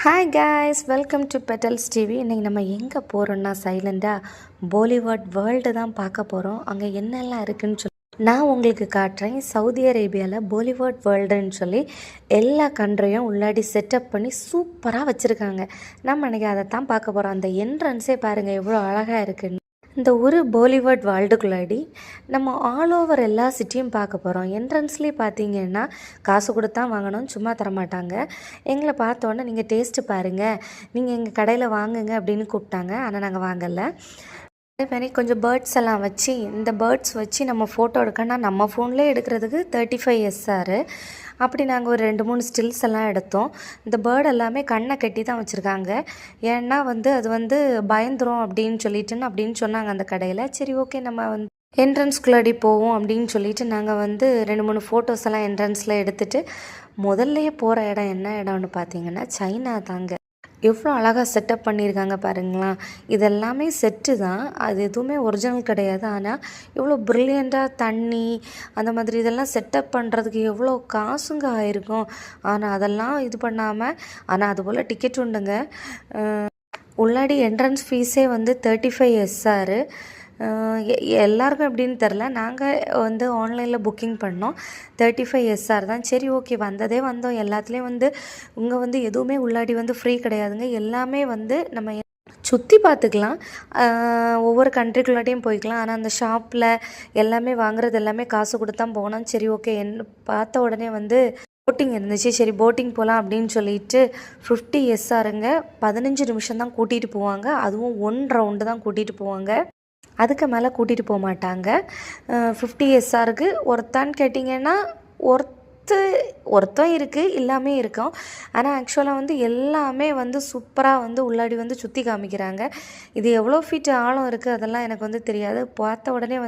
Hi guys, welcome to petals TV. இன்றைக்கி நம்ம எங்கே போகிறோன்னா சைலண்டாக பாலிவுட் வேர்ல்டு தான் பார்க்க போகிறோம். அங்கே என்னெல்லாம் இருக்குதுன்னு சொல்லி நான் உங்களுக்கு காட்டுறேன். சவுதி அரேபியாவில் பாலிவுட் வேர்ல்டுன்னு சொல்லி எல்லா கண்ட்ரியும் உள்ளாடி செட்டப் பண்ணி சூப்பராக வச்சுருக்காங்க. நம்ம இன்றைக்கி அதை தான் பார்க்க போகிறோம். அந்த என்ட்ரன்ஸே பாருங்கள் எவ்வளோ அழகாக இருக்குன்னு. இந்த ஒரு பாலிவுட் வேர்ல்டுக்குள்ளாடி நம்ம ஆல் ஓவர் எல்லா சிட்டியும் பார்க்க போகிறோம். என்ட்ரன்ஸ்லேயே பார்த்தீங்கன்னா காசு கொடுத்தா வாங்கணும், சும்மா தரமாட்டாங்க. எங்களை பார்த்தோன்னே நீங்கள் டேஸ்ட்டு பாருங்கள், நீங்கள் எங்கள் கடையில் வாங்குங்க அப்படின்னு கூப்பிட்டாங்க. ஆனால் நாங்கள் வாங்கலை. அதே மாதிரி கொஞ்சம் பேர்ட்ஸ் எல்லாம் வச்சு, இந்த பேர்ட்ஸ் வச்சு நம்ம ஃபோட்டோ எடுக்கணும்னா நம்ம ஃபோன்லேயே எடுக்கிறதுக்கு 35 SR. அப்படி நாங்கள் ஒரு 2-3 ஸ்டில்ஸ் எல்லாம் எடுத்தோம். இந்த பேர்டு எல்லாமே கண்ணை கட்டி தான் வச்சுருக்காங்க. ஏன்னா அது பயந்துரும் அப்படின்னு சொன்னாங்க அந்த கடையில். சரி, ஓகே, நம்ம என்ட்ரன்ஸ்குள்ளாடி போவோம் அப்படின்னு சொல்லிட்டு நாங்கள் 2-3 ஃபோட்டோஸ் எல்லாம் என்ட்ரன்ஸில் எடுத்துகிட்டு முதல்லையே போகிற இடம் என்ன இடம்னு பார்த்தீங்கன்னா சைனா தாங்க. எவ்வளோ அழகாக செட்டப் பண்ணியிருக்காங்க பாருங்களேன். இதெல்லாமே செட்டு தான், அது எதுவுமே ஒரிஜினல் கிடையாது. ஆனால் இவ்வளோ ப்ரில்லியண்ட்டாக தண்ணி அந்த மாதிரி இதெல்லாம் செட்டப் பண்ணுறதுக்கு எவ்வளோ காசுங்க ஆயிருக்கும். ஆனால் அதெல்லாம் இது பண்ணாமல், ஆனால் அதுபோல் டிக்கெட் உண்டுங்க. உள்ளாடி என்ட்ரன்ஸ் ஃபீஸே 35 SR. எல்லாருக்கும் எப்படின்னு தெரில. நாங்கள் ஆன்லைனில் புக்கிங் பண்ணோம். 35 SR தான். சரி, ஓகே, வந்தோம். எல்லாத்துலேயும் இங்கே எதுவுமே உள்ளாடி ஃப்ரீ கிடையாதுங்க. எல்லாமே நம்ம சுற்றி பார்த்துக்கலாம். ஒவ்வொரு கண்ட்ரிக்குள்ளாட்டையும் போய்க்கலாம். ஆனால் அந்த ஷாப்பில் எல்லாமே வாங்குறது எல்லாமே காசு கொடுத்தான் போனோம். சரி, ஓகே, பார்த்த உடனே போட்டிங் இருந்துச்சு. சரி, போட்டிங் போகலாம் அப்படின்னு சொல்லிட்டு 50 SRங்க. 15 நிமிஷம் தான் கூட்டிகிட்டு போவாங்க. அதுவும் 1 ரவுண்டு தான் கூட்டிகிட்டு போவாங்க. அதுக்கு மேலே கூட்டிகிட்டு போக மாட்டாங்க. 50 SRக்கு ஒருத்தான்னு கேட்டிங்கன்னா ஒருத்தம் இருக்குது, எல்லாமே இருக்கும். ஆனால் ஆக்சுவலாக எல்லாமே சூப்பராக உள்ளாடி சுற்றி காமிக்கிறாங்க. இது எவ்வளோ ஃபீட் ஆழம் இருக்குது அதெல்லாம் எனக்கு தெரியாது. பார்த்த உடனே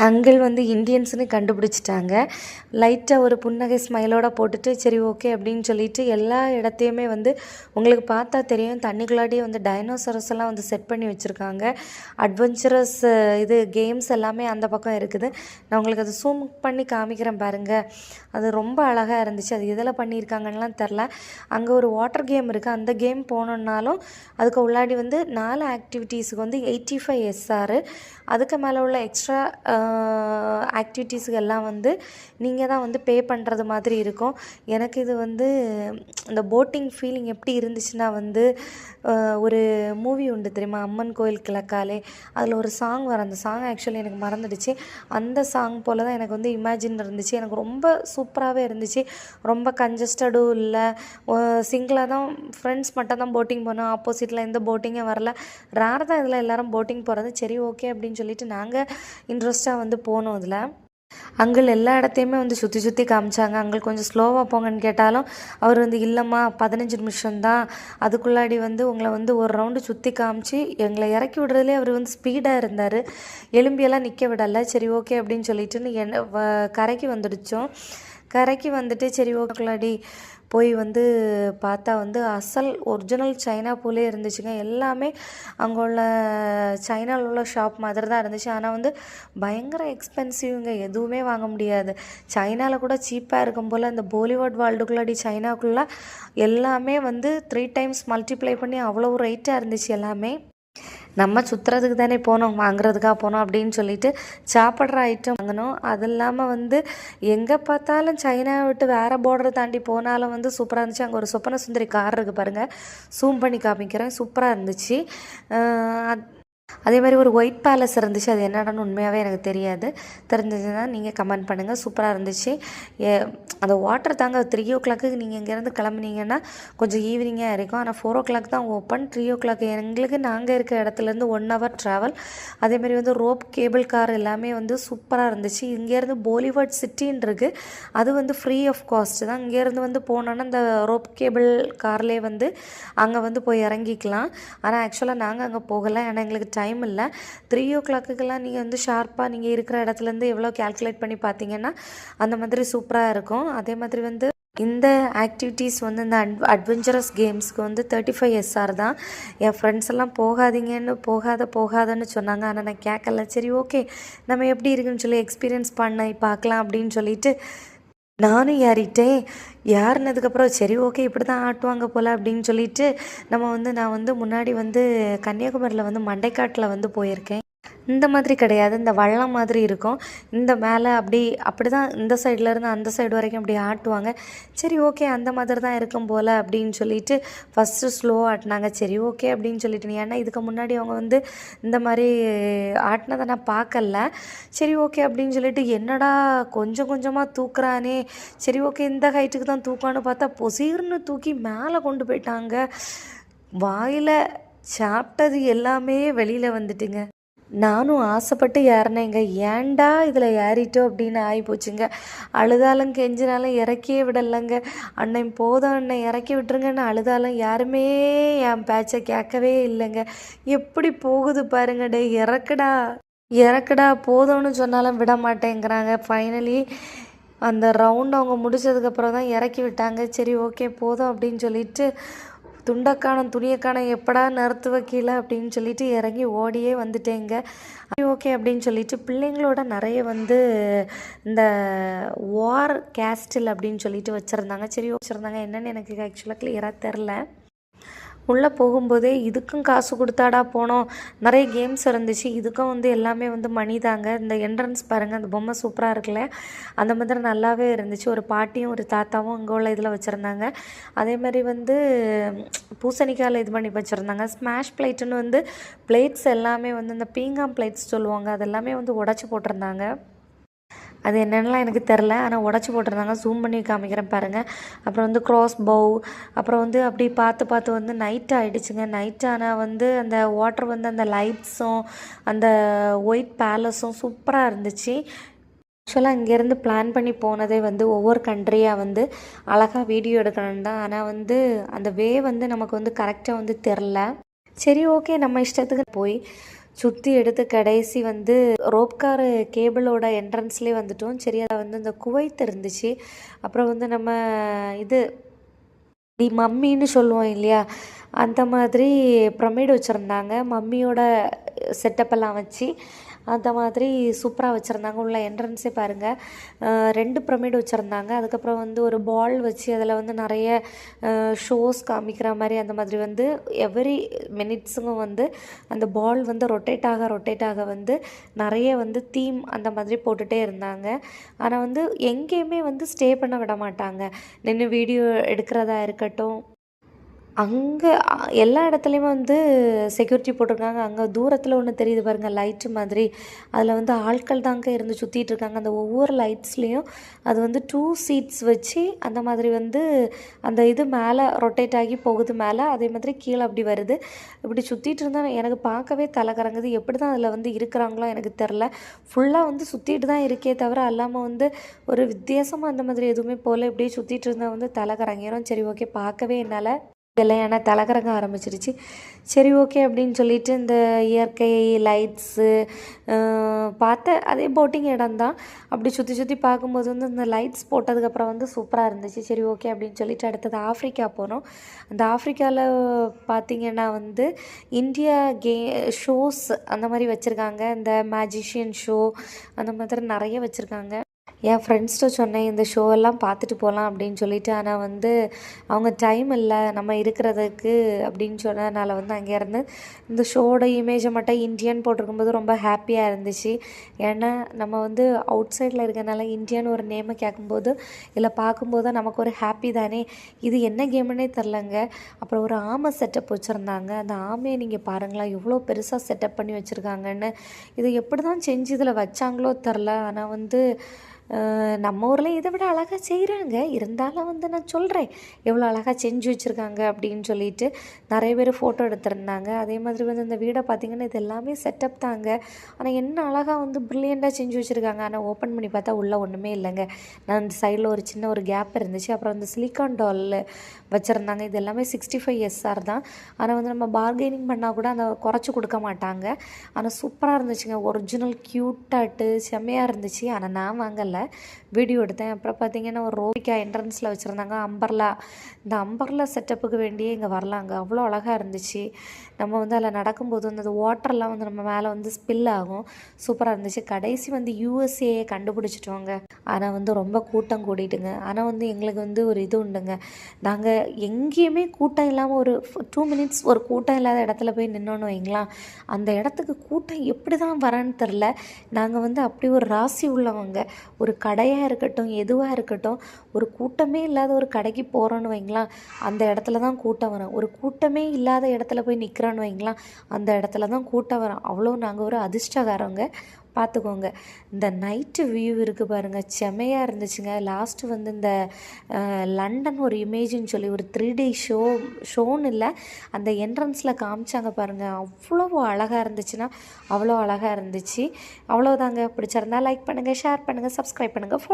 அங்கிள் இந்தியன்ஸ்னு கண்டுபிடிச்சிட்டாங்க. லைட்டாக ஒரு புன்னகை ஸ்மைலோட போட்டுட்டு சரி, ஓகே அப்படின்னு சொல்லிட்டு எல்லா இடத்தையுமே உங்களுக்கு பார்த்தா தெரியும். தண்ணிக்குள்ளாடியே டைனோசரஸ் எல்லாம் செட் பண்ணி வச்சுருக்காங்க. அட்வென்ச்சரஸ் கேம்ஸ் எல்லாமே அந்த பக்கம் இருக்குது. நான் உங்களுக்கு அதை ஜூம் பண்ணி காமிக்கிறேன் பாருங்கள். அது ரொம்ப அழகாக இருந்துச்சு. அது எதில் பண்ணியிருக்காங்கன்னெலாம் தெரில. அங்கே ஒரு வாட்டர் கேம் இருக்குது. அந்த கேம் போனோன்னாலும் அதுக்கு உள்ளாடி 4 ஆக்டிவிட்டீஸுக்கு 85 SR. அதுக்கு மேலே உள்ள எக்ஸ்ட்ரா ஆக்டிவிட்டீஸுக்கு எல்லாம் நீங்கள் தான் பே பண்ணுறது மாதிரி இருக்கும். எனக்கு இது இந்த போட்டிங் ஃபீலிங் எப்படி இருந்துச்சுன்னா ஒரு மூவி உண்டு தெரியுமா, அம்மன் கோயில் கிழக்காலே. அதில் ஒரு சாங் வரும். அந்த சாங் ஆக்சுவலி எனக்கு மறந்துடுச்சு. அந்த சாங் போல் தான் எனக்கு இமேஜின் இருந்துச்சு. எனக்கு ரொம்ப சூப்பராகவே இருந்துச்சு. ரொம்ப கன்ஜஸ்டடும் இல்லை. சிங்கிளாக தான் ஃப்ரெண்ட்ஸ் மட்டும் தான் போட்டிங் போனோம். ஆப்போசிட்டில் எந்த போட்டிங்கே வரல. ரேர் தான் இதில் எல்லோரும் போட்டிங் போகிறது. சரி, ஓகே அப்படின்னு சொல்லிட்டு நாங்கள் இன்ட்ரெஸ்ட்டாக போனோம். அதில் அங்கிள் எல்லா இடத்தையுமே சுற்றி சுற்றி காமிச்சாங்க. அங்கிள் கொஞ்சம் ஸ்லோவாக போங்கன்னு கேட்டாலும் அவர் இல்லைம்மா 15 நிமிஷம்தான், அதுக்குள்ளாடி உங்களை ஒரு ரவுண்டு சுற்றி காமிச்சு எங்களை இறக்கி விடுறதுலேயே அவர் ஸ்பீடாக இருந்தார். எலும்பியெல்லாம் நிற்க விடலை. சரி, ஓகே அப்படின்னு சொல்லிட்டு கரைக்கு வந்துடுச்சோம். கரைக்கு சரி, ஓகேலாடி போய் பார்த்தா அசல் ஒரிஜினல் சைனா போலே இருந்துச்சுங்க. எல்லாமே அங்கே உள்ள சைனாவில் உள்ள ஷாப் மாதிரி தான் இருந்துச்சு. ஆனால் பயங்கர எக்ஸ்பென்சிவ்ங்க. எதுவுமே வாங்க முடியாது. சைனாவில் கூட சீப்பாக இருக்கும் போல். இந்த பாலிவுட் வேர்ல்டுக்குள்ளாடி சைனாக்குள்ளே எல்லாமே 3 டைம்ஸ் மல்டிப்ளை பண்ணி அவ்வளோ ரேட்டாக இருந்துச்சு எல்லாமே. நம்ம சுற்றுறதுக்கு தானே போனோம், வாங்குறதுக்காக போனோம் அப்படின்னு சொல்லிட்டு சாப்பிட்ற ஐட்டம் வாங்கினோம். அது இல்லாமல் எங்கே பார்த்தாலும் சைனாவை விட்டு வேறு பார்டரை தாண்டி போனாலும் சூப்பராக இருந்துச்சு. அங்கே ஒரு சொப்பன சுந்தரி கார் இருக்குது பாருங்கள், ஜூம் பண்ணி காமிக்கிறேன். சூப்பராக இருந்துச்சு. அதே மாதிரி ஒரு ஒயிட் பேலஸ் இருந்துச்சு. அது என்னடான்னு உண்மையாகவே எனக்கு தெரியாது. தெரிஞ்சதுன்னா நீங்கள் கமெண்ட் பண்ணுங்கள். சூப்பராக இருந்துச்சு. அந்த வாட்டர் தாங்க 3 o'clock நீங்கள் இங்கேருந்து கிளம்புனீங்கன்னா கொஞ்சம் ஈவினிங்காக இருக்கும். ஆனால் 4 o'clock தான் ஓப்பன். 3 o'clock எங்களுக்கு நாங்கள் இருக்க இடத்துலேருந்து 1 hour ட்ராவல். அதேமாதிரி ரோப் கேபிள் கார் எல்லாமே சூப்பராக இருந்துச்சு. இங்கேருந்து பாலிவுட் சிட்டின்னு இருக்குது. அது ஃப்ரீ ஆஃப் காஸ்ட் தான். இங்கேருந்து போனோன்னா இந்த ரோப் கேபிள் கார்லேயே அங்கே போய் இறங்கிக்கலாம். ஆனால் ஆக்சுவலாக நாங்கள் அங்கே போகலை. ஏன்னா எங்களுக்கு டைம் இல்லை. 3 o'clockலாம் நீங்கள் ஷார்ப்பாக நீங்கள் இருக்கிற இடத்துலேருந்து எவ்வளோ கேல்குலேட் பண்ணி பார்த்தீங்கன்னா அந்த மாதிரி சூப்பராக இருக்கும். அதே மாதிரி இந்த ஆக்டிவிட்டீஸ் இந்த அட்வென்ச்சரஸ் கேம்ஸ்க்கு 35 SR தான். என் ஃப்ரெண்ட்ஸ் எல்லாம் போகாதன்னு சொன்னாங்க. ஆனால் நான் கேட்கல. சரி, ஓகே, நம்ம எப்படி இருக்குன்னு சொல்லி எக்ஸ்பீரியன்ஸ் பண்ணி பார்க்கலாம் அப்படின்னு சொல்லிட்டு நானும் ஏறிட்டேன். ஏறுனதுக்கப்புறம் சரி ஓகே இப்படி தான் ஆட்டுவாங்க போல் அப்படின்னு சொல்லிட்டு நான் வந்து முன்னாடி வந்து கன்னியாகுமரியில் வந்து மண்டைக்காட்டில் வந்து போயிருக்கேன். இந்த மாதிரி கிடையாது. இந்த வள்ளம் மாதிரி இருக்கும். இந்த மேலே அப்படி தான் இந்த சைட்லேருந்து அந்த சைடு வரைக்கும் அப்படி ஆட்டுவாங்க. சரி ஓகே அந்த மாதிரி தான் இருக்கும் போல் அப்படின்னு சொல்லிட்டு ஃபஸ்ட்டு ஸ்லோ ஆட்டினாங்க. சரி ஓகே அப்படின்னு சொல்லிட்டு ஏன்னா இதுக்கு முன்னாடி அவங்க வந்து இந்த மாதிரி ஆட்டினதை நான் பார்க்கல. சரி ஓகே அப்படின்னு சொல்லிட்டு என்னடா கொஞ்சம் கொஞ்சமாக தூக்குறானே, சரி ஓகே இந்த ஹைட்டுக்கு தான் தூக்கான்னு பார்த்தா பொசீர்னு தூக்கி மேலே கொண்டு போயிட்டாங்க. வாயில் சாப்பிட்டது எல்லாமே வெளியில் வந்துட்டுங்க. நானும் ஆசைப்பட்டு ஏறினேங்க. ஏன்டா இதில் ஏறிட்டோம் அப்படின்னு ஆகிப்போச்சுங்க. அழுதாலும் கெஞ்சினாலும் இறக்கியே விடலைங்க. அண்ணன் போதும் அண்ணன் இறக்கி விட்டுருங்கன்னு அழுதாலும் யாருமே என் பேச்சை கேட்கவே இல்லைங்க. எப்படி போகுது பாருங்க, டே இறக்குடா இறக்குடா போதும்னு சொன்னாலும் விட மாட்டேங்கிறாங்க. ஃபைனலி அந்த ரவுண்ட் அவங்க முடிச்சதுக்கப்புறம் தான் இறக்கி விட்டாங்க. சரி ஓகே போதும் அப்படின்னு சொல்லிட்டு துண்டைக்கானம் துணியைக்கானம் எப்படா நிறுத்துவ கீழே அப்படின்னு சொல்லிட்டு இறங்கி ஓடியே வந்துட்டேங்க. ஓகே அப்படின்னு சொல்லிட்டு பிள்ளைங்களோட நிறைய வந்து இந்த வார் கேஸ்டில் அப்படின்னு சொல்லிட்டு வச்சுருந்தாங்க. சரி வச்சுருந்தாங்க என்னென்னு எனக்கு ஆக்சுவலாக கிளியராக தெரில. உள்ளே போகும்போதே இதுக்கும் காசு கொடுத்தாடா போனோம். நிறைய கேம்ஸ் இருந்துச்சு. இதுக்கும் வந்து எல்லாமே வந்து மணி தாங்க. இந்த என்ட்ரன்ஸ் பாருங்கள், அந்த பொம்மை சூப்பராக இருக்குல்ல, அந்த மாதிரி நல்லாவே இருந்துச்சு. ஒரு பாட்டியும் ஒரு தாத்தாவும் அங்கே உள்ள இதில் வச்சுருந்தாங்க. அதே மாதிரி வந்து பூசணிக்காயில் இது பண்ணி வச்சுருந்தாங்க. ஸ்மாஷ் பிளேட்டுன்னு வந்து பிளேட்ஸ் எல்லாமே வந்து இந்த பீங்காம் பிளேட்ஸ் சொல்லுவாங்க, அதெல்லாமே வந்து உடச்சி போட்டிருந்தாங்க. அது என்னென்னலாம் எனக்கு தெரில, ஆனால் உடச்சி போட்டிருந்தாங்க. ஜூம் பண்ணி காமிக்கிறேன் பாருங்கள். அப்புறம் வந்து க்ராஸ் பவ், அப்புறம் வந்து அப்படி பார்த்து பார்த்து வந்து நைட் ஆகிடுச்சுங்க. நைட் ஆனால் வந்து அந்த வாட்டர் வந்து அந்த லைட்ஸும் அந்த ஒயிட் பேலஸும் சூப்பராக இருந்துச்சு. ஆக்சுவலாக இங்கேருந்து பிளான் பண்ணி போனதே வந்து ஒவ்வொரு கண்ட்ரியாக வந்து அழகாக வீடியோ எடுக்கணும் தான். ஆனால் வந்து அந்த வே வந்து நமக்கு வந்து கரெக்டாக வந்து தெரில. சரி ஓகே நம்ம இஷ்டத்துக்கு போய் சுற்றி எடுத்து கடைசி வந்து ரோப்கார் கேபிளோட என்ட்ரன்ஸ்லேயே வந்துட்டோம். சரி அதை வந்து இந்த குவைத் இருந்துச்சு. அப்புறம் வந்து நம்ம இது தி மம்மின்னு சொல்லுவோம் இல்லையா, அந்த மாதிரி பிரமிடு வச்சுருந்தாங்க. மம்மியோட செட்டப்பெல்லாம் வச்சு அந்த மாதிரி சூப்பராக வச்சுருந்தாங்க. உள்ள என்ட்ரன்ஸே பாருங்கள், 2 பிரமிடு வச்சுருந்தாங்க. அதுக்கப்புறம் வந்து ஒரு பால் வச்சு அதில் வந்து நிறைய ஷோஸ் காமிக்கிற மாதிரி அந்த மாதிரி வந்து எவ்ரி மினிட்ஸுங்க வந்து அந்த பால் வந்து ரொட்டேட் ஆக வந்து நிறைய வந்து தீம் அந்த மாதிரி போட்டுகிட்டே இருந்தாங்க. ஆனால் வந்து எங்கேயுமே வந்து ஸ்டே பண்ண விட மாட்டாங்க. நின்று வீடியோ எடுக்கிறதா இருக்கட்டும், அங்கே எல்லா இடத்துலையுமே வந்து செக்யூரிட்டி போட்டிருக்காங்க. அங்கே தூரத்தில் ஒன்று தெரியுது பாருங்கள், லைட்டு மாதிரி, அதில் வந்து ஆட்கள் தாங்க இருந்து சுற்றிட்டுருக்காங்க. அந்த ஒவ்வொரு லைட்ஸ்லேயும் அது வந்து 2 சீட்ஸ் வச்சு அந்த மாதிரி வந்து அந்த இது மேலே ரொட்டேட் ஆகி போகுது மேலே, அதே மாதிரி கீழே அப்படி வருது. இப்படி சுற்றிட்டு இருந்தால் எனக்கு பார்க்கவே தலை கறங்குது. எப்படி தான் அதில் வந்து இருக்கிறாங்களோ எனக்கு தெரில. ஃபுல்லாக வந்து சுற்றிட்டு தான் இருக்கே தவிர அல்லாமல் வந்து ஒரு வித்தியாசமாக அந்த மாதிரி எதுவுமே போல் இப்படியே சுற்றிட்டு இருந்தால் வந்து தலை கறங்கிடும். சரி ஓகே பார்க்கவே என்னால் இதெல்லாம் ஏன்னா தலைகறங்க ஆரம்பிச்சிருச்சு. சரி ஓகே அப்படின்னு சொல்லிட்டு இந்த இயற்கை லைட்ஸு பார்த்த அதே போட்டிங் இடம் தான். அப்படி சுற்றி சுற்றி பார்க்கும்போது வந்து இந்த லைட்ஸ் போட்டதுக்கப்புறம் வந்து சூப்பராக இருந்துச்சு. சரி ஓகே அப்படின்னு சொல்லிட்டு அடுத்தது ஆஃப்ரிக்கா போனோம். அந்த ஆஃப்ரிக்காவில் பார்த்திங்கன்னா வந்து இந்தியா ஷோஸ் அந்த மாதிரி வச்சுருக்காங்க. இந்த மேஜிஷியன் ஷோ அந்த மாதிரி நிறைய வச்சுருக்காங்க. என் ஃப்ரெண்ட்ஸ்கிட்ட சொன்னேன் இந்த ஷோவெல்லாம் பார்த்துட்டு போகலாம் அப்படின்னு சொல்லிட்டு. ஆனால் வந்து அவங்க டைம் இல்லை நம்ம இருக்கிறதுக்கு அப்படின்னு சொன்னதுனால வந்து அங்கேருந்து இந்த ஷோட இமேஜை மட்டும் இந்தியன் போட்டிருக்கும்போது ரொம்ப ஹாப்பியாக இருந்துச்சு. ஏன்னா நம்ம வந்து அவுட் சைடில் இருக்கிறனால இந்தியான்னு ஒரு நேமை கேட்கும்போது இல்லை பார்க்கும்போது நமக்கு ஒரு ஹாப்பி தானே. இது என்ன கேமுன்னே தெரிலங்க. அப்புறம் ஒரு ஆமை செட்டப் வச்சுருந்தாங்க. அந்த ஆமையை நீங்கள் பாருங்களேன் எவ்வளோ பெருசாக செட்டப் பண்ணி வச்சுருக்காங்கன்னு. இது எப்படி தான் செஞ்சு இதில் வச்சாங்களோ தெரில. ஆனால் வந்து நம்ம ஊரில் இதை விட அழகாக செய்கிறாங்க. இருந்தாலும் வந்து நான் சொல்கிறேன் எவ்வளோ அழகாக செஞ்சு வச்சுருக்காங்க அப்படின்னு சொல்லிட்டு. நிறைய பேர் ஃபோட்டோ எடுத்திருந்தாங்க. அதே மாதிரி வந்து இந்த வீடை பார்த்திங்கன்னா இது எல்லாமே செட்டப் தாங்க. ஆனால் என்ன அழகாக வந்து ப்ரில்லியண்ட்டாக செஞ்சு வச்சுருக்காங்க. ஆனால் ஓப்பன் பண்ணி பார்த்தா உள்ளே ஒன்றுமே இல்லைங்க. நான் அந்த சைடில் ஒரு சின்ன ஒரு கேப் இருந்துச்சு. அப்புறம் அந்த சிலிக்கான் டால் வச்சுருந்தாங்க. இது எல்லாமே 65 SR தான். ஆனால் வந்து நம்ம பார்கெனிங் பண்ணால் கூட அந்த குறைச்சி கொடுக்க மாட்டாங்க. ஆனால் சூப்பராக இருந்துச்சுங்க. ஒரிஜினல் க்யூட்டாட்டு செம்மையாக இருந்துச்சு. ஆனால் நான் வாங்கலை. பண்ணலை, வீடியோ எடுத்தேன். அப்புறம் பார்த்திங்கன்னா ஒரு ரோபிகா என்ட்ரன்ஸில் வச்சுருந்தாங்க அம்பர்லா. இந்த அம்பர்லா செட்டப்புக்கு வேண்டியே இங்கே வரலாங்க, அவ்வளோ அழகாக இருந்துச்சு. நம்ம வந்து அதில் நடக்கும்போது வந்து அந்த வாட்டர்லாம் வந்து நம்ம மேலே வந்து ஸ்பில் ஆகும், சூப்பராக இருந்துச்சு. கடைசி வந்து யூஎஸ்ஏ கண்டுபிடிச்சிட்டோங்க. ஆனால் வந்து ரொம்ப கூட்டம் கூடிட்டுங்க. ஆனால் வந்து எங்களுக்கு வந்து ஒரு இது உண்டுங்க, நாங்கள் எங்கேயுமே கூட்டம் இல்லாமல் ஒரு 2 மினிட்ஸ் ஒரு கூட்டம் இல்லாத இடத்துல போய் நின்னோன்னு வைங்களேன், அந்த இடத்துக்கு கூட்டம் எப்படி தான் வரேன்னு தெரில. நாங்கள் வந்து அப்படி ஒரு ராசி உள்ளவங்க. ஒரு கடையாக இருக்கட்டும் எதுவாக இருக்கட்டும், ஒரு கூட்டமே இல்லாத ஒரு கடைக்கு போகிறோன்னு வைங்களேன், அந்த இடத்துல தான் கூட்டம் வரும். ஒரு கூட்டமே இல்லாத இடத்துல போய் நிற்கிறோன்னு வைங்களேன், அந்த இடத்துல தான் கூட்டம் வரும். அவ்வளோ நாங்கள் ஒரு அதிர்ஷ்டக்காரங்க, பார்த்துக்கோங்க. இந்த நைட்டு வியூ இருக்குது பாருங்கள், செமையாக இருந்துச்சுங்க. லாஸ்ட்டு வந்து இந்த லண்டன் ஒரு இமேஜின்னு சொல்லி ஒரு 3D ஷோன்னு இல்லை, அந்த என்ட்ரன்ஸில் காமிச்சாங்க பாருங்கள், அவ்வளோ அழகாக இருந்துச்சுன்னா அவ்வளோ அழகாக இருந்துச்சு. அவ்வளோதாங்க. பிடிச்சிருந்தா லைக் பண்ணுங்கள், ஷேர் பண்ணுங்கள், சப்ஸ்கிரைப் பண்ணுங்கள்,